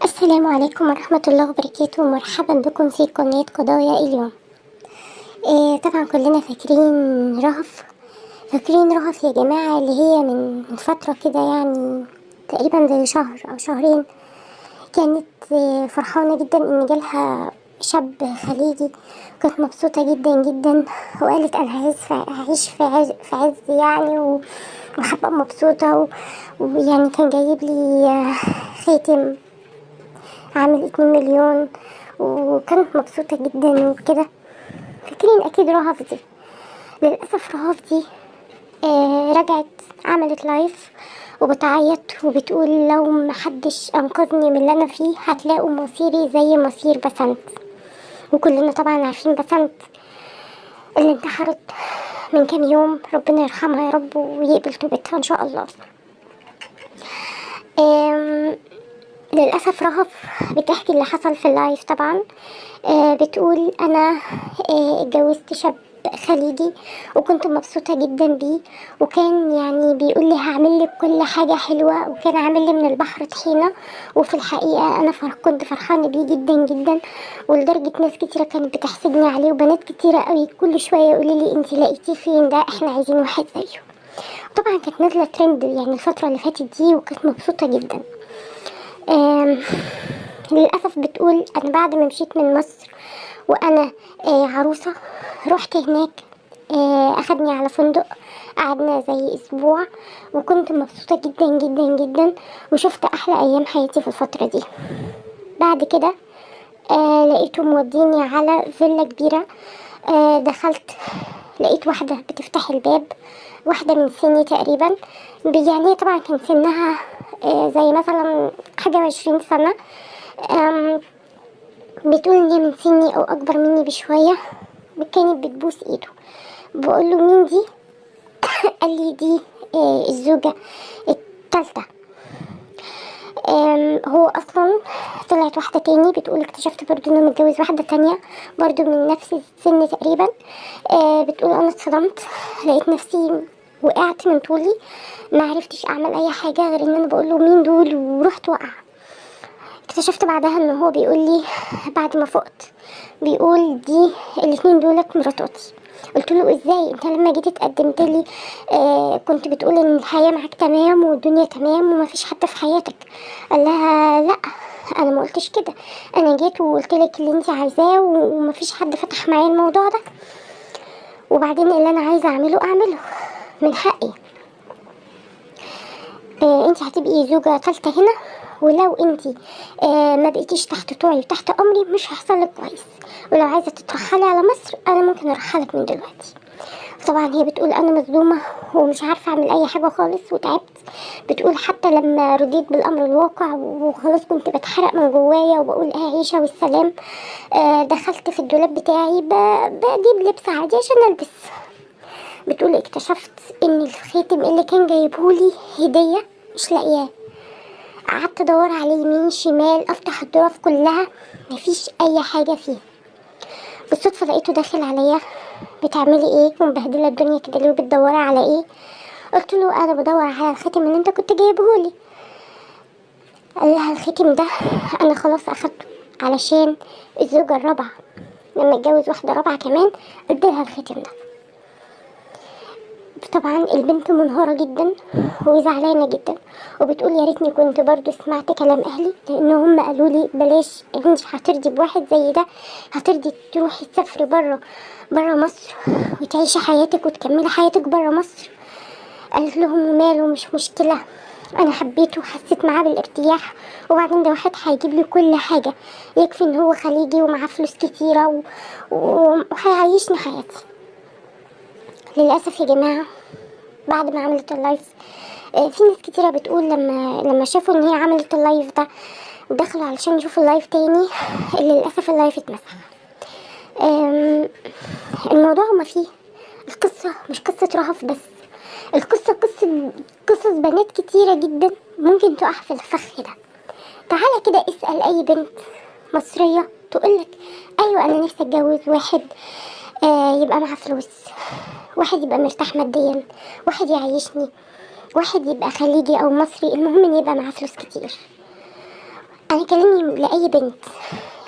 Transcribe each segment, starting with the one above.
السلام عليكم ورحمة الله وبركاته. مرحبا بكم في قناة قضايا اليوم. طبعا كلنا فاكرين رهف يا جماعة، اللي هي من فترة كده، يعني تقريبا زي شهر أو شهرين. كانت فرحانة جدا إن جالها شاب خليجي، كانت مبسوطة جدا جدا، وقالت أنا هعيش في عز يعني، وحابة مبسوطة ويعني كان جايب لي خاتم عامل 2 مليون، وكانت مبسوطة جدا وكده. فاكرين أكيد رهف دي. للأسف رهف دي رجعت عملت لايف وبتعيط وبتقول لو محدش أنقذني من اللي أنا فيه هتلاقوا مصيري زي مصير بسنت. وكلنا طبعا عارفين بسنت اللي انتحرت من كام يوم، ربنا يرحمها يا رب ويقبل توبتها إن شاء الله. للأسف رهف بتحكي اللي حصل في اللايف طبعا. بتقول أنا اتجوزت شاب خليجي وكنت مبسوطة جدا بيه، وكان يعني بيقول لي هعمل لك كل حاجة حلوة، وكان عامل لي من البحر طحينة. وفي الحقيقة أنا كنت فرحانة بيه جدا جدا، ولدرجة ناس كتيرة كانت بتحسدني عليه، وبنات كتيرة قوي كل شوية يقولوا لي انتي لقيتيه فين ده، احنا عايزين واحد زيه. طبعا كانت نازلة ترند يعني الفترة اللي فاتت دي، وكانت مبسوطة جدا. للأسف بتقول أنا بعد ما مشيت من مصر وأنا عروسة، رحت هناك أخدني على فندق، قعدنا زي أسبوع، وكنت مبسوطة جدا جدا جدا، وشفت أحلى أيام حياتي في الفترة دي. بعد كده لقيته موديني على فيلا كبيرة. دخلت لقيت واحدة بتفتح الباب، واحدة من سني تقريبا، يعني طبعا كان سنها زي مثلا حاجة و20 سنة. بتقول ان هي من سني او اكبر مني بشوية، كانت بتبوس ايده. بقول له مين دي؟ قال لي دي الزوجة الثالثة. هو اصلا طلعت واحدة تاني، بتقول اكتشفت برضو انه متجوز واحدة تانية برضو من نفس السن تقريبا. بتقول انا اتصدمت، لقيت نفسي وقعت من طولي، ما عرفتش اعمل اي حاجة غير ان انا بقول له مين دول، ورحت وقع. اكتشفت بعدها ان هو بيقول لي بعد ما فقت، بيقول دي الاتنين دولت مراتاتي. قلت له ازاي انت لما جيت اتقدمت لي كنت بتقول ان الحياه معاك تمام والدنيا تمام ومفيش حد في حياتك؟ قال لها لا، انا ما قلتش كده، انا جيت وقلت لك اللي انت عايزاه ومفيش حد فتح معايا الموضوع ده، وبعدين اللي انا عايزه اعمله من حقي. انت هتبقي زوجة ثالثة هنا، ولو انت ما بقيتيش تحت طوعي وتحت امري مش هيحصل لك كويس، ولو عايزة تترحلي على مصر انا ممكن ارحلك من دلوقتي. طبعا هي بتقول انا مصدومة ومش عارفة اعمل اي حاجة خالص وتعبت. بتقول حتى لما رضيت بالامر الواقع وخلاص كنت بتحرق من جوايا وبقول عيشة والسلام، دخلت في الدولاب بتاعي بجيب لبس عادي عشان البس. بتقول اكتشفت ان الخاتم اللي كان جايبهولي هدية مش لاقياه. قعدت ادور عليه يمين شمال، افتح الظرف كلها مفيش اي حاجة فيه. بالصدفة لقيته داخل عليا، بتعملي ايه ومبهدلة الدنيا كده ليه وبتدوري على ايه؟ قلت له انا بدور على الخاتم اللي انت كنت جايبهولي. قال لها الخاتم ده انا خلاص اخدته علشان الزوجة الرابعة، لما اتجوز واحدة رابعة كمان اديلها الخاتم ده. طبعا البنت منهارة جدا وزعلانة جدا، وبتقول يا ريتني كنت برضو سمعت كلام اهلي، لان هم قالوا لي بلاش، انت هترضي بواحد زي ده؟ هترضي تروحي تسافري برا مصر وتعيشي حياتك وتكملي حياتك برا مصر؟ قالت لهم وماله، مش مشكلة، انا حبيته وحسيت معاه بالارتياح، وبعدين ده واحد هيجيب لي كل حاجة، يكفي ان هو خليجي ومعاه فلوس كتيرة وهيعيشني حياتي. للأسف يا جماعة بعد ما عملت اللايف، في ناس كتيرة بتقول لما شافوا ان هي عملت اللايف ده دخلوا علشان يشوفوا اللايف تاني، للأسف اللايف اتمسح. الموضوع ما فيه، القصة مش قصة رهف بس، القصة قصص بنات كتيرة جدا ممكن تقع في الفخ ده. تعالى كده اسأل اي بنت مصرية تقولك ايوه انا نفسي اتجوز واحد يبقى معاه فلوس، واحد يبقى مرتاح ماديا، واحد يعيشني، واحد يبقى خليجي او مصري، المهم ان يبقى معاه فلوس كتير. انا كلامي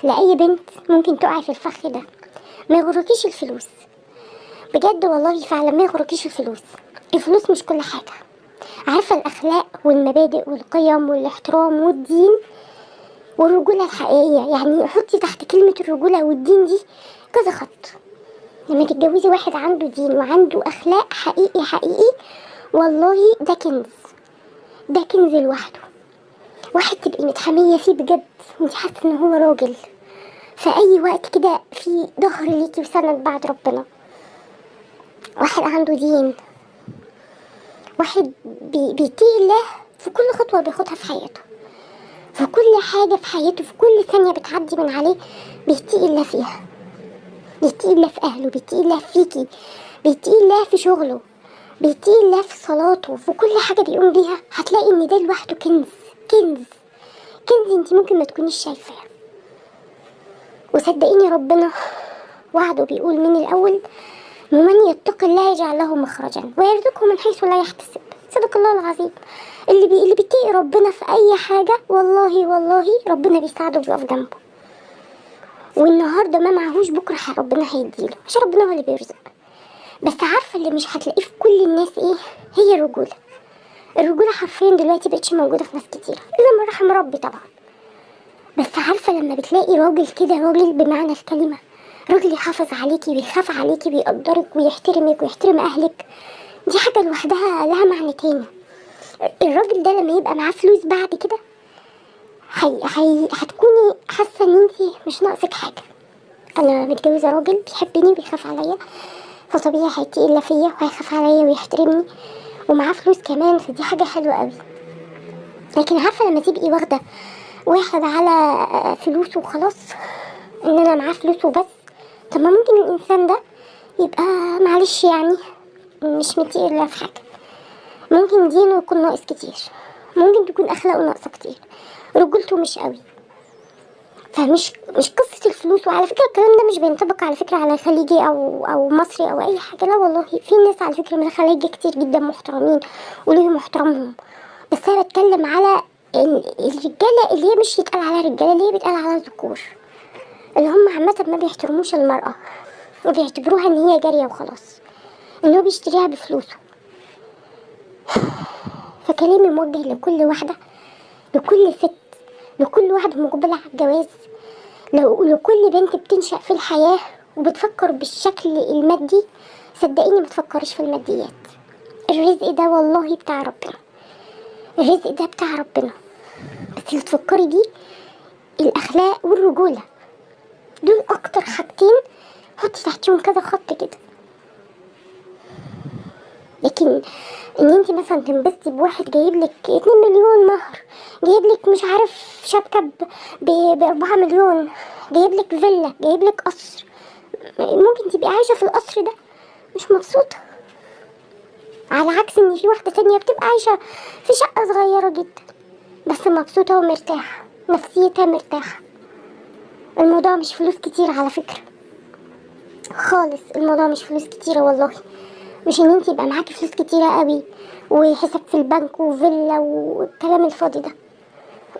لاي بنت ممكن تقع في الفخ ده. ما يغركيش الفلوس، بجد والله فعلا ما يغركيش الفلوس. الفلوس مش كل حاجة. عارفة الأخلاق والمبادئ والقيم والاحترام والدين والرجولة الحقيقية، يعني حطي تحت كلمة الرجولة والدين دي كذا خط. لما تتجوزي واحد عنده دين وعنده أخلاق حقيقي والله ده كنز، ده كنز لوحده. واحد تبقي متحمية فيه بجد وانت حاسة ان هو راجل في اي وقت كده، في ظهر ليكي وسند بعد ربنا. واحد عنده دين، واحد بيتقي الله في كل خطوة بياخدها في حياته، في كل حاجة في حياته، في كل ثانية بتعدي من عليه بيتقي الله فيها، بيتقي الله في أهله، بيتقي الله فيكي، بيتقي الله في شغله، بيتقي الله في صلاته، في كل حاجة بيقوم بيها. هتلاقي ان ده لوحده كنز، كنز كنز انت ممكن ما تكونيش شايفاه. وصدقيني ربنا وعده بيقول من الأول: ومن يتق الله يجعل له مخرجا ويرزقه من حيث لا يحتسب. صدق الله العظيم. اللي بيتقي ربنا في اي حاجه والله ربنا بيساعده وبيقف جنبه. والنهارده ما معهوش بكره ربنا هيديله، عشان ربنا هو اللي بيرزق. بس عارفه اللي مش هتلاقيه في كل الناس ايه؟ هي الرجوله. الرجوله حرفيا دلوقتي مبقتش موجوده في ناس كتير الا من رحم ربي طبعا. بس عارفه لما بتلاقي راجل كده، راجل بمعنى الكلمه، راجل يحافظ عليكي، بيخاف عليكي، بيقدرك ويحترمك ويحترم اهلك، دي حاجه لوحدها لها معنى تاني. الراجل ده لما يبقى معاه فلوس بعد كده هتكوني حاسه ان انتي مش ناقصك حاجه. انا متجوزه راجل بيحبني وبيخاف عليا، فطبيعي هيتقي الا فيا وهيخاف عليا ويحترمني، ومعاه فلوس كمان، فدي حاجه حلوه قوي. لكن عارفه لما تبقي واخده واحد على فلوسه وخلاص، ان انا معاه فلوس وبس، طب ما ممكن الانسان ده يبقى معلش يعني مش متقي الا في حاجه، ممكن دينه يكون ناقص كتير، ممكن تكون اخلاقه ناقصه كتير، رجولته مش قوي. فمش قصه الفلوس. وعلى فكره الكلام ده مش بينطبق على فكره على خليجي او مصري او اي حاجه، لا والله في ناس على فكره من الخليج كتير جدا محترمين وليهم محترمهم. بس انا بتكلم على الرجاله اللي هي مش يتقال عليها رجاله، اللي هي بيتقال عليها ذكور، اللي هم عامه ما بيحترموش المراه وبيعتبروها ان هي جاريه وخلاص، ان هو بيشتريها بفلوسه. فكلامي موجه لكل واحدة، لكل ست، لكل واحدة مقبلة على الجواز، لكل بنت بتنشأ في الحياة وبتفكر بالشكل المادي. صدقيني ما تفكرش في الماديات، الرزق ده والله بتاع ربنا، الرزق ده بتاع ربنا، بس اللي تفكري بيه الأخلاق والرجولة، دول أكتر حاجتين حطي تحتهم كذا خط كده. لكن ان انت مثلا تنبسطي بواحد جايبلك 2 مليون مهر، جايبلك مش عارف شبكة ب4 مليون، جايبلك فيلا، جايبلك قصر، ممكن تبقي عايشة في القصر ده مش مبسوطة، على عكس ان في واحدة تانية بتبقى عايشة في شقة صغيرة جدا بس مبسوطة ومرتاحة، نفسيتها مرتاحة. الموضوع مش فلوس كتير على فكرة خالص، الموضوع مش فلوس كتيرة والله، مش ان انت يبقى معاكي فلوس كتيرة قوي وحساب في البنك وفيلا والكلام الفاضي ده.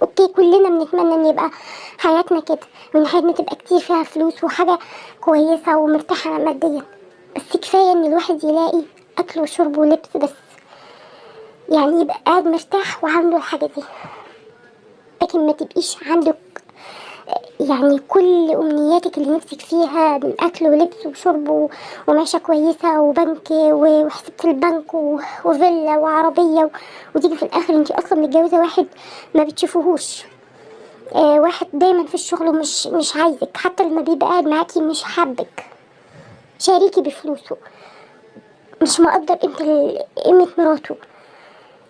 اوكي كلنا بنتمنى ان يبقى حياتنا كده، وان حياتنا تبقى كتير فيها فلوس وحاجة كويسة ومرتاحة ماديا، بس كفاية ان الواحد يلاقي اكل وشرب ولبس بس، يعني يبقى قاعد مرتاح وعنده الحاجة دي. لكن ما تبقيش عندك يعني كل امنياتك اللي نفسك فيها من اكل ولبس وشرب ومعيشه كويسه وبنك وحساب في البنك وفيلا وعربيه، وتيجي في الاخر انتي اصلا متجوزه واحد ما بتشوفوهوش، واحد دايما في الشغل مش عايزك، حتى لما بيبقى قاعد معاكي مش حابك، شاريكي بفلوسه، مش مقدر قيمه مراته،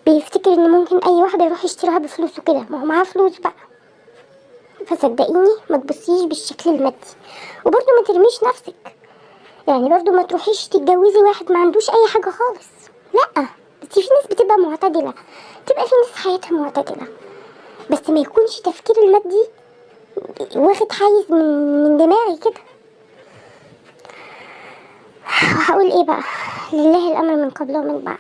بيفتكر ان ممكن اي واحده يروح يشتريها بفلوسه كده، ما هو معاه فلوس بقى. فصدقيني ما تبصيش بالشكل المادي، وبرضه ما ترميش نفسك، يعني برضه ما تروحيش تتجوزي واحد ما عندوش اي حاجه خالص، لا. بس في ناس بتبقى معتدله، بتبقى في ناس حياتها معتدله، بس ما يكونش تفكير المادي واخد حيز من دماغي كده. وهقول ايه بقى، لله الامر من قبل ومن بعد.